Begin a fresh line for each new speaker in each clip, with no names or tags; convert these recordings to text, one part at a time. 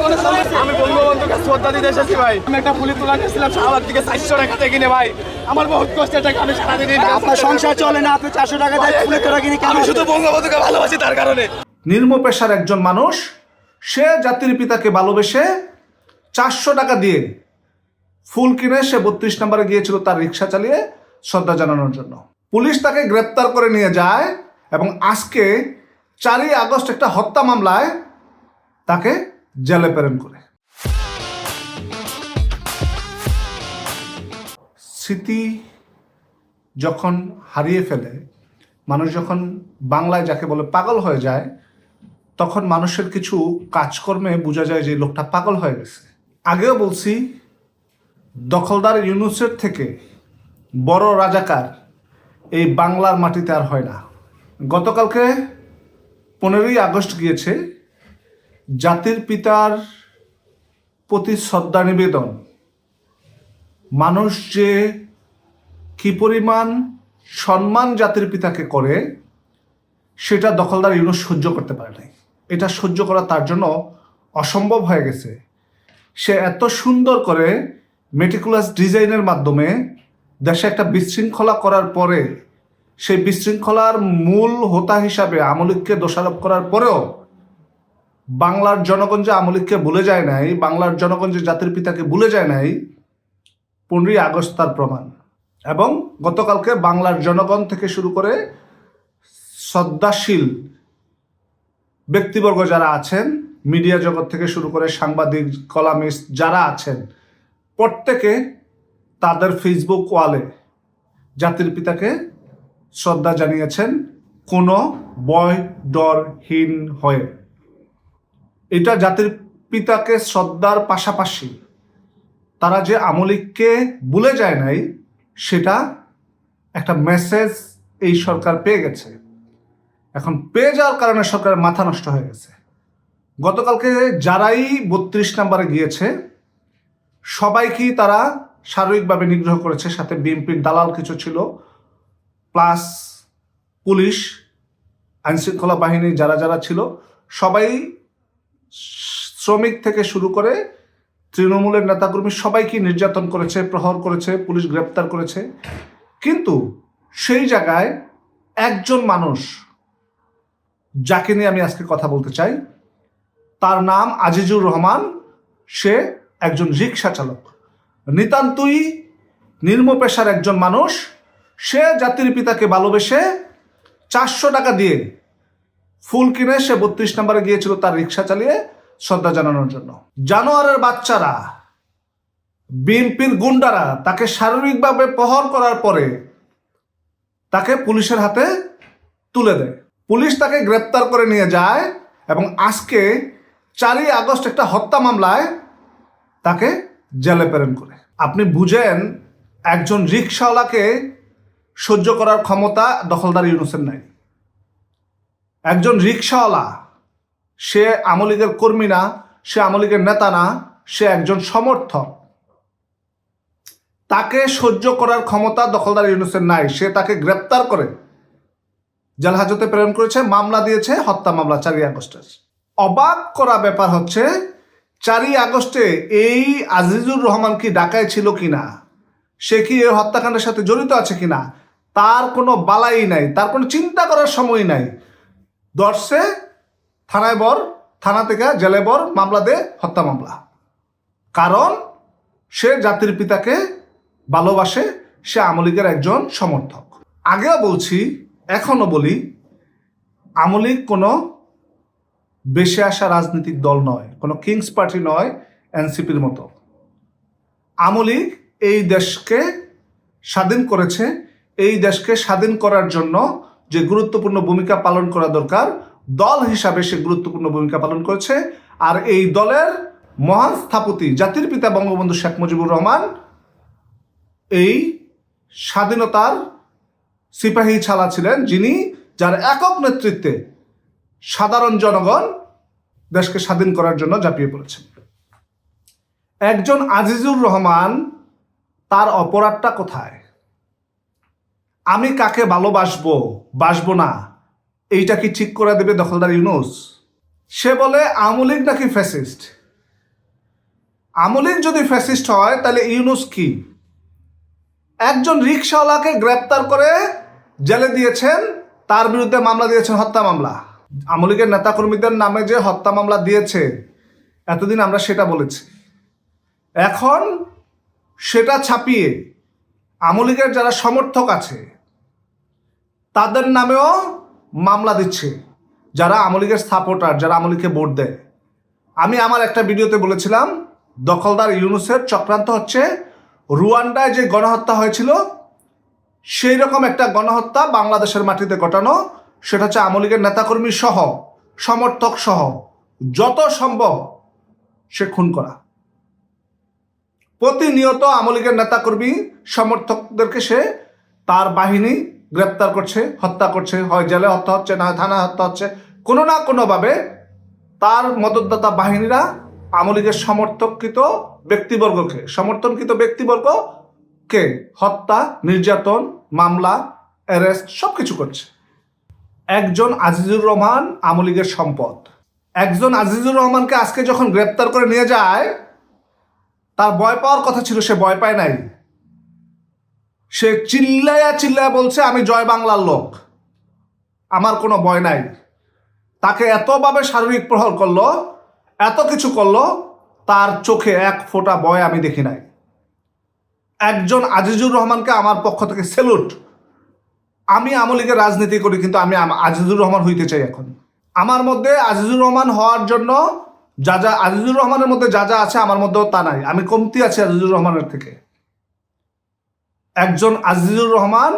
আমি বঙ্গবন্ধুকে শ্রদ্ধা দিতে এসেছি ভাই। আমি একটা ফুলি তোলা নিয়েছিলাম শাহবাগ থেকে 400 টাকা কিনে ভাই। আমার বহুত কষ্টের টাকা, আমি সারাদিন
আপনার সংসার চলে না, আপনি 400 টাকা দিয়ে ফুলে তোরা কিনে কেন?
আমি শুধু বঙ্গবন্ধুকে ভালোবাসি তার কারণে।
নির্ম পেশার একজন মানুষ, সে জাতির পিতাকে ভালোবেসে 400 টাকা দিয়ে ফুল কিনে সে 32 নম্বরে গিয়েছিল তার রিক্সা চালিয়ে শ্রদ্ধা জানানোর জন্য। পুলিশ তাকে গ্রেপ্তার করে নিয়ে যায় এবং আজকে 4ই আগস্ট একটা হত্যা মামলায় তাকে জেলে প্রেরণ করে। স্মৃতি যখন হারিয়ে ফেলে, মানুষ যখন বাংলায় যাকে বলে পাগল হয়ে যায়, তখন মানুষের কিছু কাজকর্মে বোঝা যায় যে লোকটা পাগল হয়ে গেছে। আগেও বলছি, দখলদার ইউনূসের থেকে বড় রাজাকার এই বাংলার মাটিতে আর হয় না। গতকালকে 15ই আগস্ট গিয়েছে, জাতির পিতার প্রতি শ্রদ্ধা নিবেদন, মানুষ যে কি পরিমাণ সম্মান জাতির পিতাকে করে সেটা দখলদার ইউনূস সহ্য করতে পারে নাই। এটা সহ্য করা তার জন্য অসম্ভব হয়ে গেছে। সে এত সুন্দর করে মেটিকুলাস ডিজাইনের মাধ্যমে দেশে একটা বিশৃঙ্খলা করার পরে, সেই বিশৃঙ্খলার মূল হোতা হিসাবে আওয়ামী লীগকে দোষারোপ করার পরেও বাংলার জনগণ যে আওয়ামী লীগকে ভুলে যায় নাই, বাংলার জনগণ যে জাতির পিতাকে ভুলে যায় নাই, 15ই আগস্ট তার প্রমাণ। এবং গতকালকে বাংলার জনগণ থেকে শুরু করে শ্রদ্ধাশীল ব্যক্তিবর্গ যারা আছেন, মিডিয়া জগৎ থেকে শুরু করে সাংবাদিক, কলামিস্ট যারা আছেন, প্রত্যেকে তাদের ফেসবুক ওয়ালে জাতির পিতাকে শ্রদ্ধা জানিয়েছেন কোনো ভয় ডরহীন হয়ে। এটা জাতির পিতাকে শ্রদ্ধার পাশাপাশি তারা যে আওয়ামী লীগকে ভুলে যায় নাই, সেটা একটা মেসেজ এই সরকার পেয়ে গেছে। এখন পেয়ে যাওয়ার কারণে সরকারের মাথা নষ্ট হয়ে গেছে। গতকালকে যারাই 32 নম্বরে গিয়েছে সবাইকেই তারা শারীরিকভাবে নিগ্রহ করেছে, সাথে বিএনপির দালাল কিছু ছিল, প্লাস পুলিশ, আইনশৃঙ্খলা বাহিনী যারা যারা ছিল, সবাই, শ্রমিক থেকে শুরু করে তৃণমূলের নেতাকর্মী সবাইকে নির্যাতন করেছে, প্রহর করেছে, পুলিশ গ্রেপ্তার করেছে। কিন্তু সেই জায়গায় একজন মানুষ যাকে নিয়ে আমি আজকে কথা বলতে চাই, তার নাম আজিজুর রহমান। সে একজন রিক্সা চালক, নিতান্তই নির্ম পেশার একজন মানুষ। সে জাতির পিতাকে ভালোবেসে 400 টাকা দিয়ে ফুল কিনে সে 32 নম্বরে গিয়েছিল তার রিক্সা চালিয়ে শ্রদ্ধা জানানোর জন্য। জানোয়ারের বাচ্চারা, বিএনপির গুন্ডারা তাকে শারীরিকভাবে প্রহর করার পরে তাকে পুলিশের হাতে তুলে দেয়। পুলিশ তাকে গ্রেপ্তার করে নিয়ে যায় এবং আজকে 4ই আগস্ট একটা হত্যা মামলায় তাকে জেলে প্রেরণ করে। আপনি বুঝেন, একজন রিক্সাওয়ালাকে সহ্য করার ক্ষমতা দখলদার ইউনূসের নাই। একজন রিক্সাওয়ালা, সে আওয়ামী লীগের কর্মী না, সে আওয়ামী লীগের নেতা না, সে একজন সমর্থক। তাকে সহ্য করার ক্ষমতা দখলদার ইউনূসের নাই। সে তাকে গ্রেপ্তার করে জেল হাজতে প্রেরণ করেছে, মামলা দিয়েছে, হত্যা মামলা 4ই আগস্টের। অবাক করা ব্যাপার হচ্ছে, 4ই আগস্টে এই আজিজুর রহমান কি ঢাকায় ছিল কিনা, সে কি এই হত্যাকাণ্ডের সাথে জড়িত আছে কিনা, তার কোনো বালাই নাই, তার কোনো চিন্তা করার সময় নাই। ধরছে, থানায় বর, থানা থেকে জেলে বর, মামলা দে, হত্যা মামলা। কারণ সে জাতির পিতাকে ভালোবাসে, সে আওয়ামী লীগের একজন সমর্থক। আগেও বলছি, এখনো বলি, আওয়ামী লীগ কোনো বেশে আসা রাজনৈতিক দল নয়, কোনো কিংস পার্টি নয় এনসিপির মতো। আওয়ামী লীগ এই দেশকে স্বাধীন করেছে। এই দেশকে স্বাধীন করার জন্য যে গুরুত্বপূর্ণ ভূমিকা পালন করা দরকার, দল হিসাবে সে গুরুত্বপূর্ণ ভূমিকা পালন করেছে। আর এই দলের মহান স্থপতি জাতির পিতা বঙ্গবন্ধু শেখ মুজিবুর রহমান এই স্বাধীনতার সিপাহী ছালা ছিলেন, যিনি, যার একক নেতৃত্বে সাধারণ জনগণ দেশকে স্বাধীন করার জন্য ঝাঁপিয়ে পড়েছেন। একজন আজিজুর রহমান, তার অপরাধটা কোথায়? আমি কাকে ভালোবাসবো, বাসবো না, এইটা কি ঠিক করে দেবে দখলদার ইউনূস? সে বলে আওয়ামী লীগ নাকি ফ্যাসিস্ট। আমলিক যদি ফ্যাসিস্ট হয় তাহলে ইউনূস কি? একজন রিকশাওয়ালাকে গ্রেপ্তার করে জেলে দিয়েছেন, তার বিরুদ্ধে মামলা দিয়েছেন, হত্যা মামলা। আমলিকের নেতাকর্মীদের নামে যে হত্যা মামলা দিয়েছে, এতদিন আমরা সেটা বলেছি। এখন সেটা ছাপিয়ে আমলিকের যারা সমর্থক আছে তাদের নামেও মামলা দিচ্ছে, যারা আমলিকের সাপোর্টার, যারা আমলিকে ভোট দেয়। আমি আমার একটা ভিডিওতে বলেছিলাম দখলদার ইউনূসের চক্রান্ত হচ্ছে রুয়ান্ডায় যে গণহত্যা হয়েছিল সেই রকম একটা গণহত্যা বাংলাদেশের মাটিতে ঘটানো। সেটা হচ্ছে আমলিকের নেতাকর্মী সহ, সমর্থক সহ যত সম্ভব সে খুন করা। প্রতিনিয়ত আমলিকের নেতাকর্মী সমর্থকদেরকে সে তার বাহিনী গ্রেপ্তার করছে, হত্যা করছে, হয় জেলে হত্যা হচ্ছে, না হয় থানায় হত্যা হচ্ছে। কোনো না কোনোভাবে তার মদতদাতা বাহিনীরা আমলিকের সমর্থনকৃত ব্যক্তিবর্গকে হত্যা, নির্যাতন, মামলা, অ্যারেস্ট সব কিছু করছে। একজন আজিজুর রহমান আমলিকের সম্পদ। একজন আজিজুর রহমানকে আজকে যখন গ্রেপ্তার করে নিয়ে যায়, তার ভয় পাওয়ার কথা ছিল, সে ভয় পায় নাই। সে চিল্লায়া বলছে আমি জয় বাংলার লোক, আমার কোনো ভয় নাই। তাকে এতভাবে শারীরিক প্রহার করলো, এত কিছু করলো, তার চোখে এক ফোঁটা ভয় আমি দেখি নাই। একজন আজিজুর রহমানকে আমার পক্ষ থেকে স্যালুট। আমি আমলিকের রাজনীতি করি, কিন্তু আমি আজিজুর রহমান হইতে চাই। এখন আমার মধ্যে আজিজুর রহমান হওয়ার জন্য আজিজুর রহমানের মধ্যে যা যা আছে আমার মধ্যেও তা নাই। আমি কমতি আছি আজিজুর রহমানের থেকে। একজন আজিজুর রহমান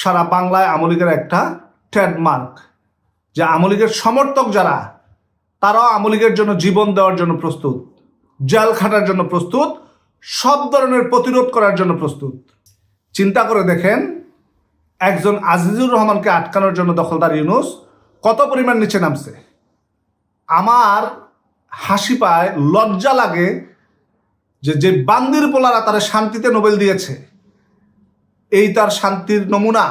সারা বাংলায় আমলিকের একটা ট্রেডমার্ক, যে আমলিকের সমর্থক যারা, তারাও আমলিকের জন্য জীবন দেওয়ার জন্য প্রস্তুত, জেল খাটার জন্য প্রস্তুত, সব ধরনের প্রতিরোধ করার জন্য প্রস্তুত। চিন্তা করে দেখেন, একজন আজিজুর রহমানকে আটকানোর জন্য দখলদার ইউনূস কত পরিমাণ নিচে নামছে। আমার হাসি পায়, লজ্জা লাগে যে বান্দির পোলারা তারা শান্তিতে নোবেল দিয়েছে, এই তার শান্তির নমুনা।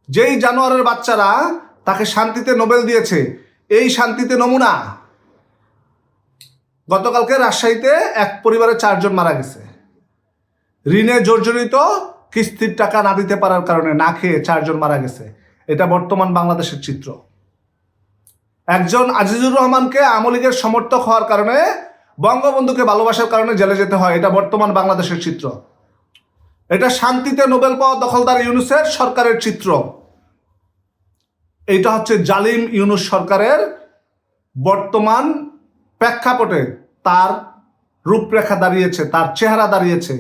যেই জানোয়ারের বাচ্চারা তাকে শান্তিতে নোবেল দিয়েছে, এই শান্তিতে নমুনা। গতকালকে রাজশাহীতে এক পরিবারে 4 জন মারা গেছে, ঋণে জর্জরিত, কিস্তির টাকা না দিতে পারার কারণে না খেয়ে 4 জন মারা গেছে। এটা বর্তমান বাংলাদেশের চিত্র। একজন আজিজুর রহমানকে আমলিকের সমর্থক হওয়ার কারণে, বঙ্গবন্ধুকে ভালোবাসার কারণে জেলে যেতে হয়। এটা বর্তমান বাংলাদেশের চিত্র। এটা শান্তিতে নোবেল পাওয়া দখলদার ইউনূসের সরকারের চিত্র। এটা হচ্ছে জালিম ইউনূস সরকারের বর্তমান প্রেক্ষাপটে তার রূপরেখা দাঁড়িয়েছে, তার চেহারা দাঁড়িয়েছে।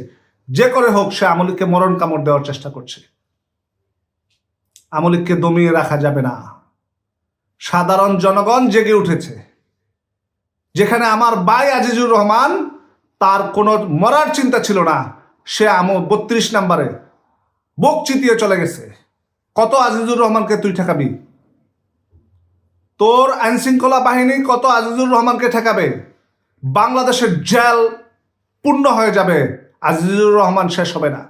যে করে হোক সে আমলিককে মরণ কামড় দেওয়ার চেষ্টা করছে। আমলিককে দমিয়ে রাখা যাবে না। সাধারণ জনগণ জেগে উঠেছে। যেখানে আমার ভাই আজিজুর রহমান, তার কোনো মরার চিন্তা ছিল না, সে 32 নম্বরে বুক চিতিয়ে চলে গেছে। কত আজিজুর রহমানকে তুই ঠেকাবি? তোর আইনশৃঙ্খলা বাহিনী কত আজিজুর রহমানকে ঠেকাবে? বাংলাদেশের জেল পূর্ণ হয়ে যাবে, আজিজুর রহমান শেষ হবে না।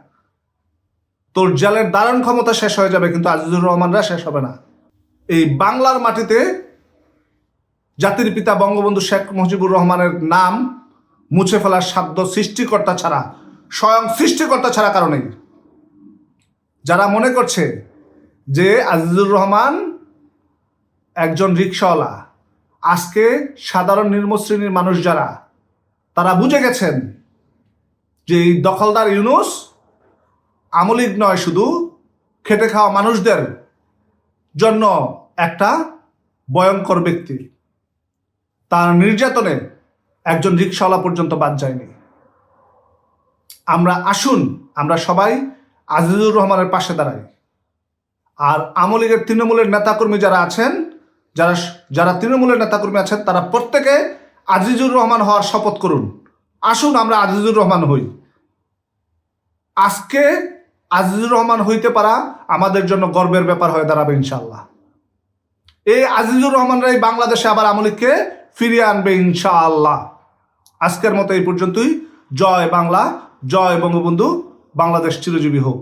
তোর জেলের ধারণ ক্ষমতা শেষ হয়ে যাবে, কিন্তু আজিজুর রহমানরা শেষ হবে না। এই বাংলার মাটিতে জাতির পিতা বঙ্গবন্ধু শেখ মুজিবুর রহমানের নাম মুছে ফেলার সাধ্য সৃষ্টিকর্তা ছাড়া, স্বয়ং সৃষ্টিকর্তা ছাড়া কারণেই। যারা মনে করছে যে আজিজুর রহমান একজন রিকশাওয়ালা, আজকে সাধারণ নিম্ন শ্রেণীর মানুষ যারা, তারা বুঝে গেছেন যে এই দখলদার ইউনূস আমলিক নয়, শুধু খেটে খাওয়া মানুষদের জন্য একটা ভয়ঙ্কর ব্যক্তি। তার নির্যাতনে একজন রিকশাওয়ালা পর্যন্ত বাদ যায়নি। আসুন আমরা সবাই আজিজুর রহমানের পাশে দাঁড়াই। আর আমলিগের তৃণমূলের নেতাকর্মী যারা আছেন, যারা তৃণমূলের নেতাকর্মী আছেন, তারা প্রত্যেকে আজিজুর রহমান হওয়ার শপথ করুন। আসুন আমরা আজিজুর রহমান হই। আজকে আজিজুর রহমান হইতে পারা আমাদের জন্য গর্বের ব্যাপার হয়ে দাঁড়াবে ইনশাআল্লাহ। এই আজিজুর রহমানরাই বাংলাদেশে আবার আমলিককে ফিরিয়ে আনবে ইনশাআল্লাহ। আজকের মতো এই পর্যন্তই। জয় বাংলা, জয় বঙ্গবন্ধু, বাংলাদেশ চিরজীবী হোক।